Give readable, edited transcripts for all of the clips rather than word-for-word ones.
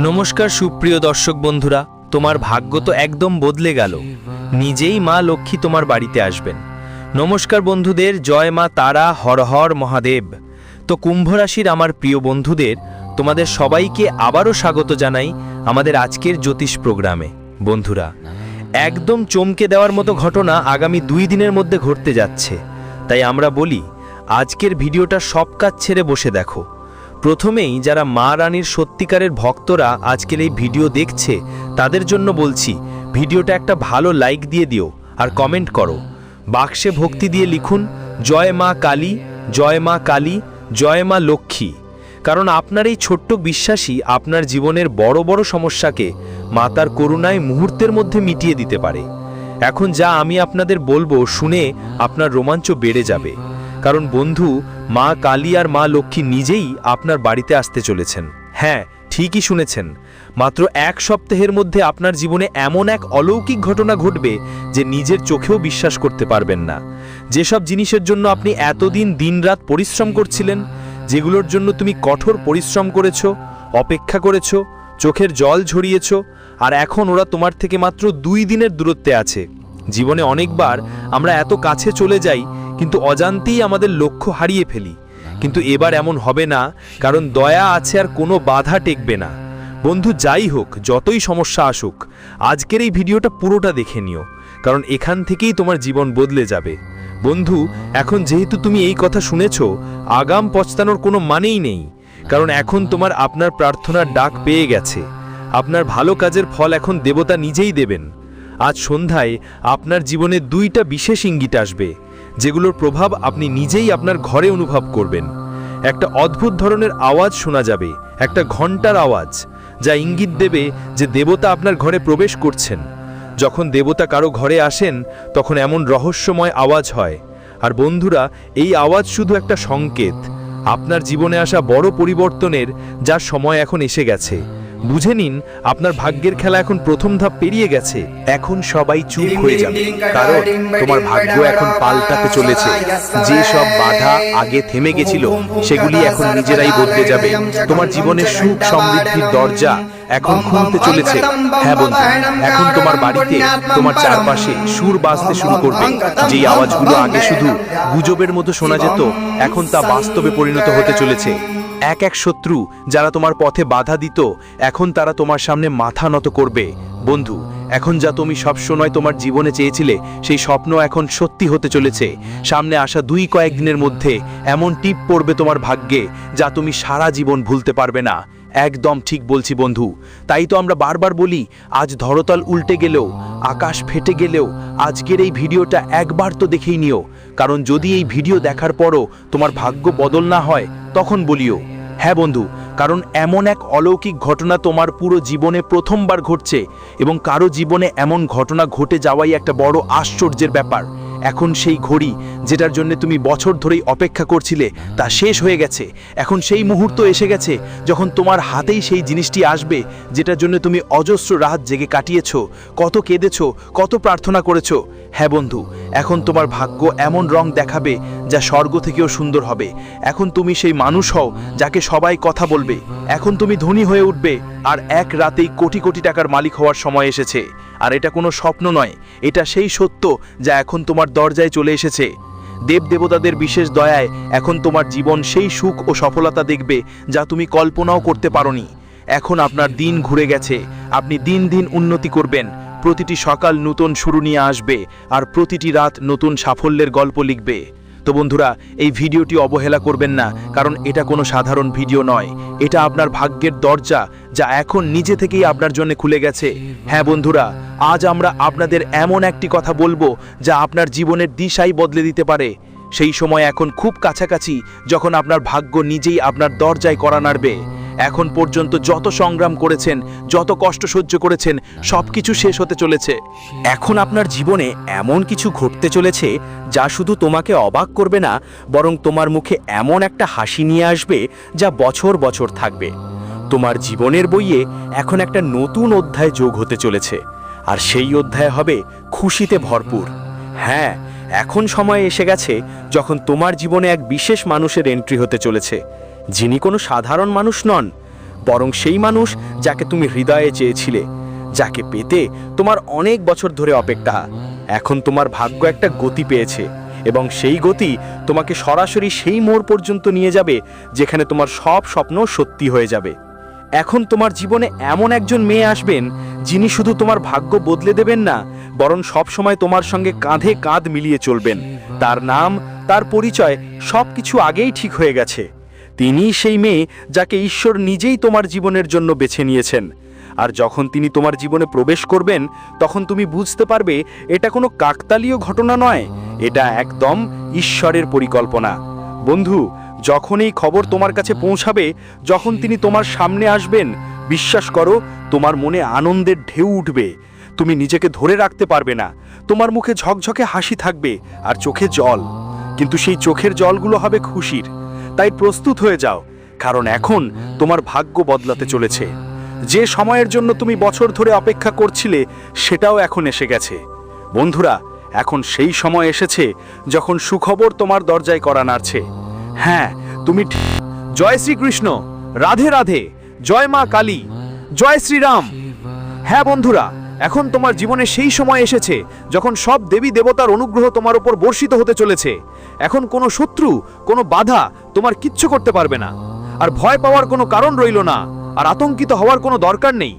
নমস্কার সুপ্রিয় দর্শক বন্ধুরা, তোমার ভাগ্য তো একদম বদলে গেল। নিজেই মা লক্ষ্মী তোমার বাড়িতে আসবেন। নমস্কার বন্ধুদের, জয় মা তারা, হর হর মহাদেব। তো কুম্ভ রাশির আমার প্রিয় বন্ধুদের, তোমাদের সবাইকে আবারও স্বাগত জানাই আমাদের আজকের জ্যোতিষ প্রোগ্রামে। বন্ধুরা, একদম চমকে দেওয়ার মতো ঘটনা আগামী 2 দিনের মধ্যে ঘটতে যাচ্ছে। তাই আমরা বলি, আজকের ভিডিওটা সব কাজ ছেড়ে বসে দেখো। প্রথমেই যারা মা রানীর সত্যিকারের ভক্তরা আজকের এই ভিডিও দেখছে, তাদের জন্য বলছি, ভিডিওটা একটা ভালো লাইক দিয়ে দিও আর কমেন্ট করো। বাক্সে ভক্তি দিয়ে লিখুন, জয় মা কালী, জয় মা কালী, জয় মা লক্ষ্মী। কারণ আপনার এই ছোট্ট বিশ্বাসই আপনার জীবনের বড় বড় সমস্যাকে মাতার করুণায় মুহূর্তের মধ্যে মিটিয়ে দিতে পারে। এখন যা আমি আপনাদের বলবো, শুনে আপনার রোমাঞ্চ বেড়ে যাবে। কারণ বন্ধু, মা কালী আর মা লক্ষ্মী নিজেই আপনার বাড়িতে আসতে চলেছেন। হ্যাঁ, ঠিকই শুনেছেন, মাত্র 1 সপ্তাহের মধ্যে আপনার জীবনে এমন এক অলৌকিক ঘটনা ঘটবে যে নিজের চোখেও বিশ্বাস করতে পারবেন না। যেসব জিনিসের জন্য আপনি এতদিন দিনরাত পরিশ্রম করছিলেন, যেগুলোর জন্য তুমি কঠোর পরিশ্রম করেছো, অপেক্ষা করেছো, চোখের জল ঝরিয়েছো, আর এখন ওরা তোমার থেকে মাত্র 2 দিনের দূরত্বে আছে। জীবনে অনেকবার আমরা এত কাছে চলে যাই, কিন্তু অজান্তেই আমাদের লক্ষ্য হারিয়ে ফেলি। কিন্তু এবার এমন হবে না, কারণ দয়া আছে আর কোনো বাধা টেকবে না। বন্ধু, যাই হোক, যতই সমস্যা আসুক, আজকের এই ভিডিওটা পুরোটা দেখে নিও, কারণ এখান থেকেই তোমার জীবন বদলে যাবে। বন্ধু, এখন যেহেতু তুমি এই কথা শুনেছ, আগাম পছতানোর কোনো মানেই নেই। কারণ এখন তোমার আপনার প্রার্থনার ডাক পেয়ে গেছে। আপনার ভালো কাজের ফল এখন দেবতা নিজেই দেবেন। আজ সন্ধ্যায় আপনার জীবনে 2টা বিশেষ ইঙ্গিত আসবে, যেগুলোর প্রভাব আপনি নিজেই আপনার ঘরে অনুভব করবেন। একটা অদ্ভুত ধরনের আওয়াজ শোনা যাবে, একটা ঘণ্টার আওয়াজ, যা ইঙ্গিত দেবে যে দেবতা আপনার ঘরে প্রবেশ করছেন। যখন দেবতা কারো ঘরে আসেন, তখন এমন রহস্যময় আওয়াজ হয়। আর বন্ধুরা, এই আওয়াজ শুধু একটা সংকেত আপনার জীবনে আসা বড় পরিবর্তনের, যার সময় এখন এসে গেছে। বুঝে নিন, আপনার ভাগ্যের খেলা এখন প্রথম ধাপ পেরিয়ে গেছে। এখন সবাই চুপ হয়ে যাবে, কারণ তোমার ভাগ্য এখন পাল্টাতে চলেছে। যে সব বাধা আগে থেমে গেছিল, সেগুলি এখন নিজেরাই বদলে যাবে। তোমার জীবনের সুখ সমৃদ্ধির দরজা এখন খুলতে চলেছে। হ্যাঁ বন্ধু, এখন তোমার বাড়িতে, তোমার চারপাশে সুর বাজতে শুরু করবে। যেই আওয়াজগুলো আগে শুধু গুজবের মতো শোনা যেত, এখন তা বাস্তবে পরিণত হতে চলেছে। এক এক শত্রু যারা তোমার পথে বাধা দিত, এখন তারা তোমার সামনে মাথা নত করবে। বন্ধু, এখন যা তুমি সবসময় তোমার জীবনে চেয়েছিলে, সেই স্বপ্ন এখন সত্যি হতে চলেছে। সামনে আসা কয়েকদিনের মধ্যে এমন টিপ পড়বে তোমার ভাগ্যে, যা তুমি সারা জীবন ভুলতে পারবে না। একদম ঠিক বলছি বন্ধু। তাই তো আমরা বারবার বলি, আজ ধরতল উল্টে গেলেও, আকাশ ফেটে গেলেও, আজকের এই ভিডিওটা একবার তো দেখেই নিও। কারণ যদি এই ভিডিও দেখার পরও তোমার ভাগ্য বদল না হয়, তখন বলিও। হ্যাঁ বন্ধু, কারণ এমন এক অলৌকিক ঘটনা তোমার পুরো জীবনে প্রথমবার ঘটছে, এবং কারো জীবনে এমন ঘটনা ঘটে যাওয়াই একটা বড় আশ্চর্যের ব্যাপার। এখন সেই ঘড়ি, যেটার জন্য তুমি বছর ধরেই অপেক্ষা করছিলে, তা শেষ হয়ে গেছে। এখন সেই মুহূর্ত এসে গেছে, যখন তোমার হাতেই সেই জিনিসটি আসবে, যেটার জন্য তুমি অজস্র রাত জেগে কাটিয়েছো, কত কেঁদেছো, কত প্রার্থনা করেছো। হ্যাঁ বন্ধু, এখন তোমার ভাগ্য এমন রং দেখাবে, যা স্বর্গ থেকেও সুন্দর হবে। এখন তুমি সেই মানুষ হও যাকে সবাই কথা বলবে। এখন তুমি ধনী হয়ে উঠবে, আর এক রাতেই কোটি কোটি টাকার মালিক হওয়ার সময় এসেছে। আর এটা কোনো স্বপ্ন নয়, এটা সেই সত্য যা এখন তোমার দরজায় চলে এসেছে। দেবদেবতাদের বিশেষ দয়ায় এখন তোমার জীবন সেই সুখ ও সফলতা দেখবে, যা তুমি কল্পনাও করতে পারোনি। এখন আপনার দিন ঘুরে গেছে, আপনি দিন দিন উন্নতি করবেন। প্রতিটি সকাল নতুন শুরু নিয়ে আসবে, আর প্রতিটি রাত নতুন সাফল্যের গল্প লিখবে। তো বন্ধুরা, এই ভিডিওটি অবহেলা করবেন না, কারণ এটা কোনো সাধারণ ভিডিও নয়। এটা আপনার ভাগ্যের দরজা, যা এখন নিজে থেকেই আপনার জন্য খুলে গেছে। হ্যাঁ বন্ধুরা, আজ আমরা আপনাদের এমন একটি কথা বলবো, যা আপনার জীবনের দিশাই বদলে দিতে পারে। সেই সময় এখন খুব কাছাকাছি, যখন আপনার ভাগ্য নিজেই আপনার দরজায় কড়া নাড়বে। এখন পর্যন্ত যত সংগ্রাম করেছেন, যত কষ্ট সহ্য করেছেন, সবকিছু শেষ হতে চলেছে। এখন আপনার জীবনে এমন কিছু ঘটতে চলেছে, যা শুধু তোমাকে অবাক করবে না, বরং তোমার মুখে এমন একটা হাসি নিয়ে আসবে, যা বছর বছর থাকবে। তোমার জীবনের বইয়ে এখন একটা নতুন অধ্যায় যোগ হতে চলেছে, আর সেই অধ্যায় হবে খুশিতে ভরপুর। হ্যাঁ, এখন সময় এসে গেছে, যখন তোমার জীবনে এক বিশেষ মানুষের এন্ট্রি হতে চলেছে, যিনি কোনো সাধারণ মানুষ নন। বরং সেই মানুষ যাকে তুমি হৃদয়ে চেয়েছিলে, যাকে পেতে তোমার অনেক বছর ধরে অপেক্ষা। এখন তোমার ভাগ্য একটা গতি পেয়েছে এবং সেই গতি তোমাকে সরাসরি সেই মোড় পর্যন্ত নিয়ে যাবে যেখানে তোমার সব স্বপ্ন সত্যি হয়ে যাবে। এখন তোমার জীবনে এমন একজন মেয়ে আসবেন যিনি শুধু তোমার ভাগ্য বদলে দেবেন না, বরং সব সময় তোমার সঙ্গে কাঁধে কাঁধ মিলিয়ে চলবেন। তার নাম, তার পরিচয় সবকিছু আগেই ঠিক হয়ে গেছে। তিনিই সেই মেয়ে যাকে ঈশ্বর নিজেই তোমার জীবনের জন্য বেছে নিয়েছেন। আর যখন তিনি তোমার জীবনে প্রবেশ করবেন, তখন তুমি বুঝতে পারবে এটা কোনো কাকতালীয় ঘটনা নয়, এটা একদম ঈশ্বরের পরিকল্পনা। বন্ধু, যখন এই খবর তোমার কাছে পৌঁছাবে, যখন তিনি তোমার সামনে আসবেন, বিশ্বাস করো, তোমার মনে আনন্দের ঢেউ উঠবে। তুমি নিজেকে ধরে রাখতে পারবে না। তোমার মুখে ঝকঝকে হাসি থাকবে আর চোখে জল, কিন্তু সেই চোখের জলগুলো হবে খুশির। তাই প্রস্তুত হয়ে যাও, কারণ এখন তোমার ভাগ্য বদলাতে চলেছে। যে সময়ের জন্য তুমি বছর ধরে অপেক্ষা করছিলে, সেটাও এখন এসে গেছে। বন্ধুরা, এখন সেই সময় এসেছে যখন সুখবর তোমার দরজায় কড়া নাড়ছে। হ্যাঁ, তুমি জয় শ্রীকৃষ্ণ, রাধে রাধে, জয় মা কালী, জয় শ্রীরাম। হ্যাঁ বন্ধুরা, এখন তোমার জীবনে সেই সময় এসেছে যখন সব দেবী দেবতার অনুগ্রহ তোমার উপর বর্ষিত হতে চলেছে। এখন কোনো শত্রু, কোনো বাধা তোমার কিচ্ছু করতে পারবে না। আর ভয় পাওয়ার কোনো কারণ রইল না, আর আতঙ্কিত হওয়ার কোনো দরকার নেই।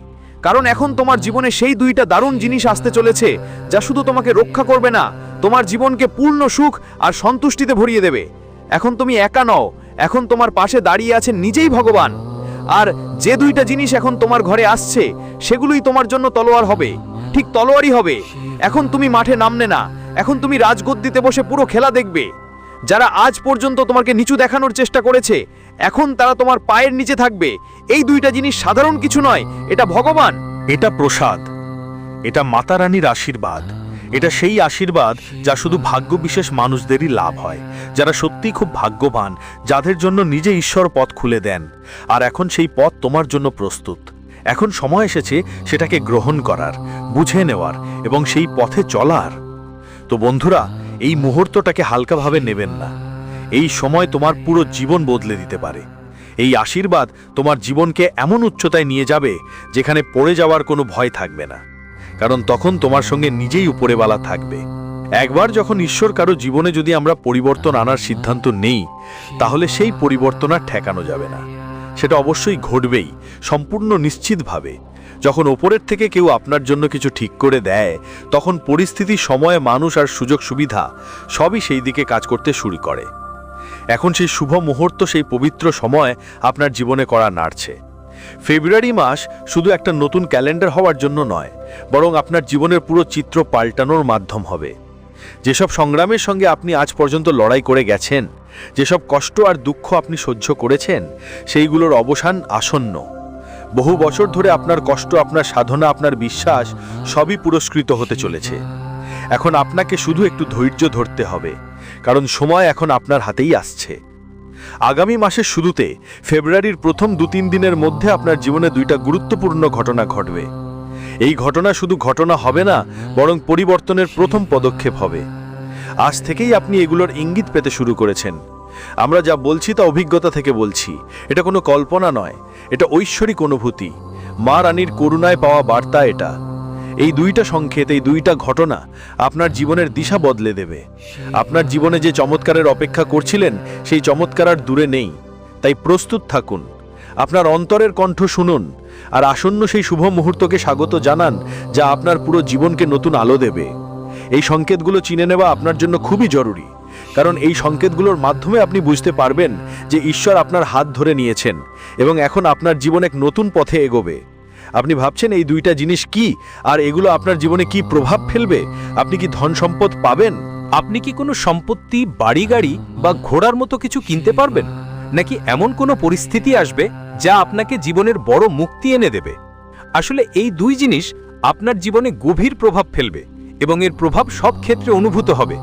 কারণ এখন তোমার জীবনে সেই দুইটা দারুণ জিনিস আসতে চলেছে যা শুধু তোমাকে রক্ষা করবে না, তোমার জীবনকে পূর্ণ সুখ আর সন্তুষ্টিতে ভরিয়ে দেবে। এখন তুমি একা নও, এখন তোমার পাশে দাঁড়িয়ে আছেন নিজেই ভগবান। আর যে দুইটা জিনিস এখন তোমার ঘরে আসছে, সেগুলোই তোমার জন্য তলোয়ার হবে, ঠিক তলোয়ারই হবে। এখন তুমি মাঠে নামবে না, এখন তুমি রাজগদ্দিতে বসে পুরো খেলা দেখবে। যারা আজ পর্যন্ত তোমাকে নিচু দেখানোর চেষ্টা করেছে, এখন তারা তোমার পায়ের নিচে থাকবে। এই দুইটা জিনিস সাধারণ কিছু নয়, এটা ভগবান, এটা প্রসাদ, এটা মাতা রানীর আশীর্বাদ। এটা সেই আশীর্বাদ যা শুধু ভাগ্যবিশেষ মানুষদেরই লাভ হয়, যারা সত্যিই খুব ভাগ্যবান, যাদের জন্য নিজে ঈশ্বর পথ খুলে দেন। আর এখন সেই পথ তোমার জন্য প্রস্তুত। এখন সময় এসেছে সেটাকে গ্রহণ করার, বুঝে নেওয়ার এবং সেই পথে চলার। তো বন্ধুরা, এই মুহূর্তটাকে হালকাভাবে নেবেন না। এই সময় তোমার পুরো জীবন বদলে দিতে পারে। এই আশীর্বাদ তোমার জীবনকে এমন উচ্চতায় নিয়ে যাবে যেখানে পড়ে যাওয়ার কোনো ভয় থাকবে না, কারণ তখন তোমার সঙ্গে নিজেই উপরেওয়ালা থাকবে। একবার যখন ঈশ্বর কারো জীবনে যদি আমরা পরিবর্তন আনার সিদ্ধান্ত নেই, তাহলে সেই পরিবর্তন আর ঠেকানো যাবে না। সেটা অবশ্যই ঘটবেই, সম্পূর্ণ নিশ্চিতভাবে। যখন ওপরের থেকে কেউ আপনার জন্য কিছু ঠিক করে দেয়, তখন পরিস্থিতি, সময়, মানুষ আর সুযোগ সুবিধা সবই সেই দিকে কাজ করতে শুরু করে। এখন সেই শুভ মুহূর্ত, সেই পবিত্র সময় আপনার জীবনে করা নাড়ছে। ফেব্রুয়ারি মাস শুধু একটা নতুন ক্যালেন্ডার হওয়ার জন্য নয়, বরং আপনার জীবনের পুরো চিত্র পাল্টানোর মাধ্যম হবে। যেসব সংগ্রামের সঙ্গে আপনি আজ পর্যন্ত লড়াই করে গেছেন, যেসব কষ্ট আর দুঃখ আপনি সহ্য করেছেন, সেইগুলোর অবসান আসন্ন। বহু বছর ধরে আপনার কষ্ট, আপনার সাধনা, আপনার বিশ্বাস সবই পুরস্কৃত হতে চলেছে। এখন আপনাকে শুধু একটু ধৈর্য ধরতে হবে, কারণ সময় এখন আপনার হাতেই আসছে। আগামী মাসের শুরুতে, ফেব্রুয়ারির প্রথম 2-3 দিনের মধ্যে আপনার জীবনে দুইটা গুরুত্বপূর্ণ ঘটনা ঘটবে। এই ঘটনা শুধু ঘটনা হবে না, বরং পরিবর্তনের প্রথম পদক্ষেপ হবে। আজ থেকেই আপনি এগুলোর ইঙ্গিত পেতে শুরু করেছেন। আমরা যা বলছি তা অভিজ্ঞতা থেকে বলছি, এটা কোনো কল্পনা নয়, এটা ঐশ্বরিক অনুভূতি, মা রানীর করুণায় পাওয়া বার্তা এটা। এই দুইটা সংকেত, এই দুইটা ঘটনা আপনার জীবনের দিশা বদলে দেবে। আপনার জীবনে যে চমৎকারের অপেক্ষা করছিলেন, সেই চমৎকার আর দূরে নেই। তাই প্রস্তুত থাকুন, আপনার অন্তরের কণ্ঠ শুনুন, আর আসন্ন সেই শুভ মুহূর্তকে স্বাগত জানান, যা আপনার পুরো জীবনকে নতুন আলো দেবে। এই সংকেতগুলো চিনে নেওয়া আপনার জন্য খুবই জরুরি, কারণ এই সংকেতগুলোর মাধ্যমে আপনি বুঝতে পারবেন যে ঈশ্বর আপনার হাত ধরে নিয়েছেন এবং এখন আপনার জীবন এক নতুন পথে এগোবে। আপনি ভাবছেন এই দুইটা জিনিস কি, আর এগুলো আপনার জীবনে কি প্রভাব ফেলবে? আপনি কি ধন সম্পদ পাবেন? আপনি কি কোনো সম্পত্তি, বাড়ি, গাড়ি বা ঘোড়ার মতো কিছু কিনতে পারবেন? নাকি এমন কোনো পরিস্থিতি আসবে যা আপনাকে জীবনের বড় মুক্তি এনে দেবে? আসলে এই দুই জিনিস আপনার জীবনে গভীর প্রভাব ফেলবে এবং এর প্রভাব সব ক্ষেত্রে অনুভূত হবে।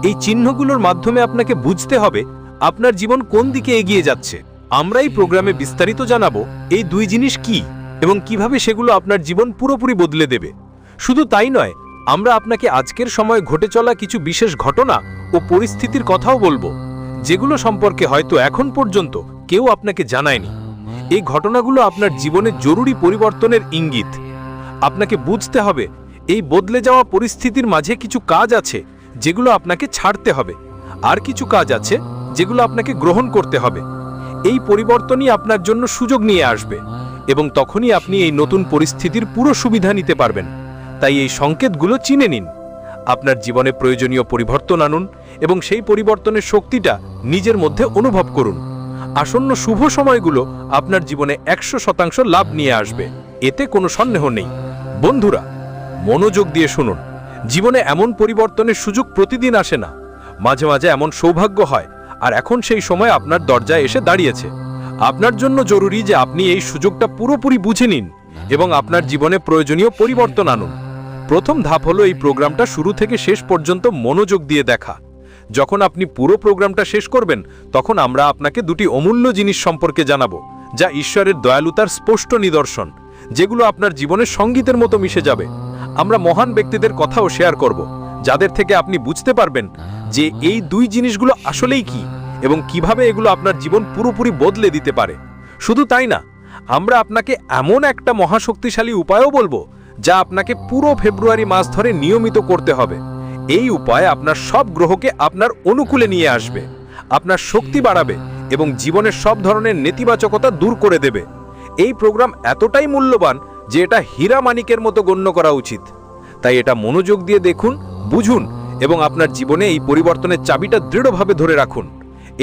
এই চিহ্নগুলোর মাধ্যমে আপনাকে বুঝতে হবে আপনার জীবন কোন দিকে এগিয়ে যাচ্ছে। আমরা এই প্রোগ্রামে বিস্তারিত জানাবো এই দুই জিনিস কি এবং কিভাবে সেগুলো আপনার জীবন পুরোপুরি বদলে দেবে। শুধু তাই নয়, আমরা আপনাকে আজকের সময় ঘটে চলা কিছু বিশেষ ঘটনা ও পরিস্থিতির কথাও বলবো, যেগুলো সম্পর্কে হয়তো এখন পর্যন্ত কেউ আপনাকে জানায়নি। এই ঘটনাগুলো আপনার জীবনে জরুরি পরিবর্তনের ইঙ্গিত। আপনাকে বুঝতে হবে এই বদলে যাওয়া পরিস্থিতির মাঝে কিছু কাজ আছে যেগুলো আপনাকে ছাড়তে হবে, আর কিছু কাজ আছে যেগুলো আপনাকে গ্রহণ করতে হবে। এই পরিবর্তনই আপনার জন্য সুযোগ নিয়ে আসবে এবং তখনই আপনি এই নতুন পরিস্থিতির পুরো সুবিধা নিতে পারবেন। তাই এই সংকেতগুলো চিনে নিন, আপনার জীবনে প্রয়োজনীয় পরিবর্তন আনুন এবং সেই পরিবর্তনের শক্তিটা নিজের মধ্যে অনুভব করুন। আসন্ন শুভ সময়গুলো আপনার জীবনে 100% লাভ নিয়ে আসবে, এতে কোনো সন্দেহ নেই। বন্ধুরা, মনোযোগ দিয়ে শুনুন, জীবনে এমন পরিবর্তনের সুযোগ প্রতিদিন আসে না, মাঝে মাঝে এমন সৌভাগ্য হয়, আর এখন সেই সময় আপনার দরজায় এসে দাঁড়িয়েছে। আপনার জন্য জরুরি যে আপনি এই সুযোগটা পুরোপুরি বুঝে নিন এবং আপনার জীবনে প্রয়োজনীয় পরিবর্তন আনুন। প্রথম ধাপ হলো এই প্রোগ্রামটা শুরু থেকে শেষ পর্যন্ত মনোযোগ দিয়ে দেখা। যখন আপনি পুরো প্রোগ্রামটা শেষ করবেন, তখন আমরা আপনাকে দুটি অমূল্য জিনিস সম্পর্কে জানাবো, যা ঈশ্বরের দয়ালুতার স্পষ্ট নিদর্শন, যেগুলো আপনার জীবনের সঙ্গীতের মতো মিশে যাবে। আমরা মহান ব্যক্তিদের কথাও শেয়ার করব, যাদের থেকে আপনি বুঝতে পারবেন যে এই দুই জিনিসগুলো আসলেই কি এবং কিভাবে এগুলো আপনার জীবন পুরোপুরি বদলে দিতে পারে। শুধু তাই না, আমরা আপনাকে এমন একটা মহাশক্তিশালী উপায়ও বলবো যা আপনাকে পুরো ফেব্রুয়ারি মাস ধরে নিয়মিত করতে হবে। এই উপায় আপনার সব গ্রহকে আপনার অনুকূলে নিয়ে আসবে, আপনার শক্তি বাড়াবে এবং জীবনের সব ধরনের নেতিবাচকতা দূর করে দেবে। এই প্রোগ্রাম এতটাই মূল্যবান যে এটা হীরা মানিকের মতো গণ্য করা উচিত। তাই এটা মনোযোগ দিয়ে দেখুন, বুঝুন এবং আপনার জীবনে এই পরিবর্তনের চাবিটা দৃঢ়ভাবে ধরে রাখুন।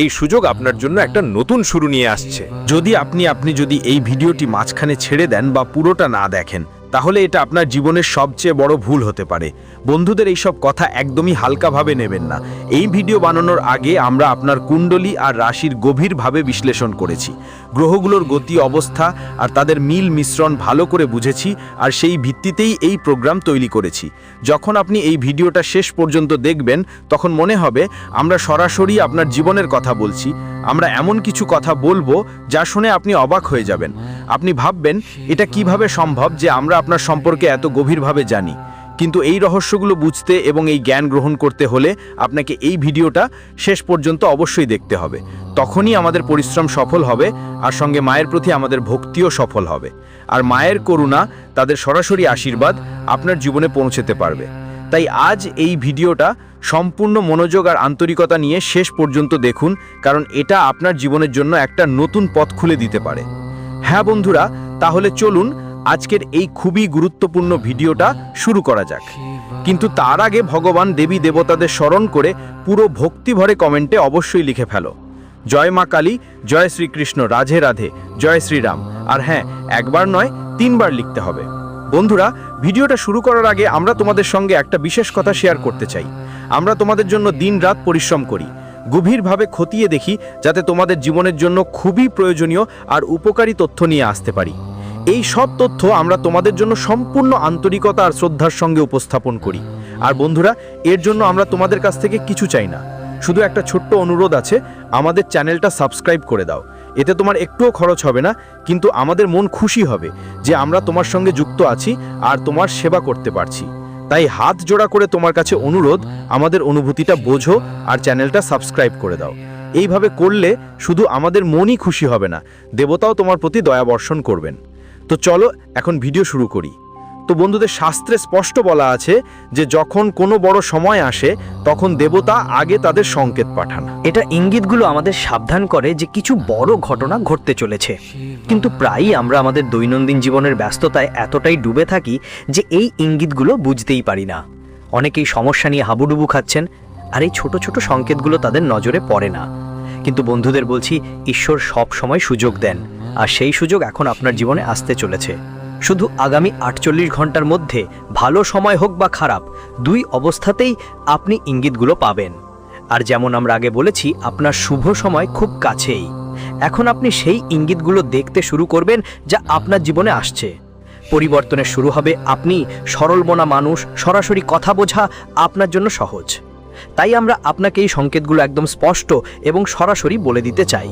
এই সুযোগ আপনার জন্য একটা নতুন শুরু নিয়ে আসছে। যদি আপনি যদি এই ভিডিওটি মাঝখানে ছেড়ে দেন বা পুরোটা না দেখেন, তাহলে এটা আপনার জীবনের সবচেয়ে বড় ভুল হতে পারে। বন্ধুদের এইসব কথা একদমই হালকাভাবে নেবেন না। এই ভিডিও বানানোর আগে আমরা আপনার কুণ্ডলী আর রাশির গভীরভাবে বিশ্লেষণ করেছি, গ্রহগুলোর গতি, অবস্থা আর তাদের মিল মিশ্রণ ভালো করে বুঝেছি, আর সেই ভিত্তিতেই এই প্রোগ্রাম তৈরি করেছি। যখন আপনি এই ভিডিওটা শেষ পর্যন্ত দেখবেন, তখন মনে হবে আমরা সরাসরি আপনার জীবনের কথা বলছি। আমরা এমন কিছু কথা বলবো যা শুনে আপনি অবাক হয়ে যাবেন। আপনি ভাববেন এটা কিভাবে সম্ভব যে আমরা আপনার সম্পর্কে এত গভীরভাবে জানি। কিন্তু এই রহস্যগুলো বুঝতে এবং এই জ্ঞান গ্রহণ করতে হলে আপনাকে এই ভিডিওটা শেষ পর্যন্ত অবশ্যই দেখতে হবে। তখনই আমাদের পরিশ্রম সফল হবে, আর সঙ্গে মায়ের প্রতি আমাদের ভক্তিও সফল হবে। আর মায়ের করুণা, তাদের সরাসরি আশীর্বাদ আপনার জীবনে পৌঁছতে পারবে। তাই আজ এই ভিডিওটা সম্পূর্ণ মনোযোগ আর আন্তরিকতা নিয়ে শেষ পর্যন্ত দেখুন, কারণ এটা আপনার জীবনের জন্য একটা নতুন পথ খুলে দিতে পারে। হ্যাঁ বন্ধুরা, তাহলে চলুন আজকের এই খুবই গুরুত্বপূর্ণ ভিডিওটা শুরু করা যাক। কিন্তু তার আগে ভগবান দেবী দেবতাদের স্মরণ করে পুরো ভক্তিভরে কমেন্টে অবশ্যই লিখে ফেলো, জয় মা কালী, জয় শ্রীকৃষ্ণ, রাধে রাধে, জয় শ্রীরাম। আর হ্যাঁ, একবার নয় 3 বার লিখতে হবে। বন্ধুরা, ভিডিওটা শুরু করার আগে আমরা তোমাদের সঙ্গে একটা বিশেষ কথা শেয়ার করতে চাই। আমরা তোমাদের জন্য দিন-রাত পরিশ্রম করি, গভীরভাবে খতিয়ে দেখি, যাতে তোমাদের জীবনের জন্য খুবই প্রয়োজনীয় আর উপকারী তথ্য নিয়ে আসতে পারি। এই সব তথ্য আমরা তোমাদের জন্য সম্পূর্ণ আন্তরিকতা আর শ্রদ্ধার সঙ্গে উপস্থাপন করি। আর বন্ধুরা, এর জন্য আমরা তোমাদের কাছ থেকে কিছু চাই না, শুধু একটা ছোট্ট অনুরোধ আছে, আমাদের চ্যানেলটা সাবস্ক্রাইব করে দাও। এতে তোমার একটুও খরচ হবে না, কিন্তু আমাদের মন খুশি হবে যে আমরা তোমার সঙ্গে যুক্ত আছি আর তোমার সেবা করতে পারছি। তাই হাত জোড়া করে তোমার কাছে অনুরোধ, আমাদের অনুভূতিটা বোঝো আর চ্যানেলটা সাবস্ক্রাইব করে দাও। এইভাবে করলে শুধু আমাদের মনই খুশি হবে না, দেবতাও তোমার প্রতি দয়া বর্ষণ করবেন। তো চলো এখন ভিডিও শুরু করি। তো বন্ধুদের, শাস্ত্রে স্পষ্ট বলা আছে যে যখন কোনো বড় সময় আসে, তখন দেবতা আগে তাদের সংকেত পাঠান। এটা ইঙ্গিতগুলো আমাদের সাবধান করে যে কিছু বড় ঘটনা ঘটতে চলেছে। কিন্তু প্রায়ই আমরা আমাদের দৈনন্দিন জীবনের ব্যস্ততায় এতটাই ডুবে থাকি যে এই ইঙ্গিতগুলো বুঝতেই পারি না। অনেকেই সমস্যা নিয়ে হাবুডুবু খাচ্ছেন, আর এই ছোট ছোট সংকেতগুলো তাদের নজরে পড়ে না। কিন্তু বন্ধুদের বলছি, ঈশ্বর সব সময় সুযোগ দেন, আর সেই সুযোগ এখন আপনার জীবনে আসতে চলেছে। শুধু আগামী 48 ঘন্টার মধ্যে, ভালো সময় হোক বা খারাপ, 2 অবস্থাতেই আপনি ইঙ্গিতগুলো পাবেন। আর যেমন আমরা আগে বলেছি, আপনার শুভ সময় খুব কাছেই। এখন আপনি সেই ইঙ্গিতগুলো দেখতে শুরু করবেন যা আপনার জীবনে আসছে। পরিবর্তনের শুরু হবে। আপনি সরল মনা মানুষ, সরাসরি কথা বোঝা আপনার জন্য সহজ। তাই আমরা আপনাকে এই সংকেতগুলো একদম স্পষ্ট এবং সরাসরি বলে দিতে চাই।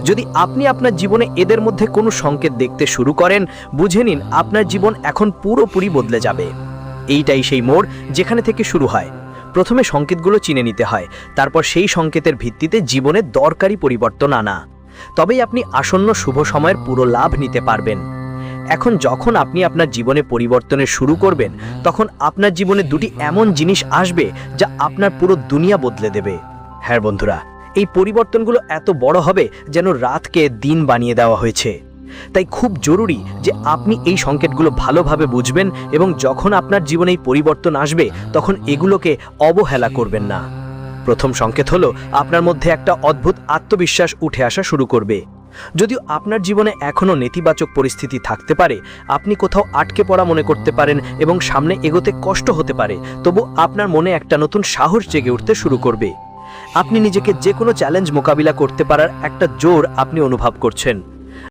যদি আপনি আপনার জীবনে এদের মধ্যে কোনো সংকেত দেখতে শুরু করেন, বুঝে নিন আপনার জীবন এখন পুরোপুরি বদলে যাবে। এইটাই সেই মোড় যেখানে থেকে শুরু হয়। প্রথমে সংকেতগুলো চিনে নিতে হয়, তারপর সেই সংকেতের ভিত্তিতে জীবনে দরকারি পরিবর্তন আনা। তবেই আপনি আসন্ন শুভ সময়ের পুরো লাভ নিতে পারবেন। এখন যখন আপনি আপনার জীবনে পরিবর্তনের শুরু করবেন, তখন আপনার জীবনে দুটি এমন জিনিস আসবে যা আপনার পুরো দুনিয়া বদলে দেবে। হ্যাঁ বন্ধুরা, এই পরিবর্তনগুলো এত বড় হবে যেন রাতকে দিন বানিয়ে দেওয়া হয়েছে। তাই খুব জরুরি যে আপনি এই সংকেতগুলো ভালোভাবে বুঝবেন এবং যখন আপনার জীবনে এই পরিবর্তন আসবে তখন এগুলোকে অবহেলা করবেন না। প্রথম সংকেত হলো আপনার মধ্যে একটা অদ্ভুত আত্মবিশ্বাস উঠে আসা শুরু করবে। যদিও আপনার জীবনে এখনও নেতিবাচক পরিস্থিতি থাকতে পারে, আপনি কোথাও আটকে পড়া মনে করতে পারেন এবং সামনে এগোতে কষ্ট হতে পারে, তবু আপনার মনে একটা নতুন সাহস জেগে উঠতে শুরু করবে। আপনি নিজেকে যে কোনো চ্যালেঞ্জ মোকাবিলা করতে পারার একটা জোর আপনি অনুভব করছেন।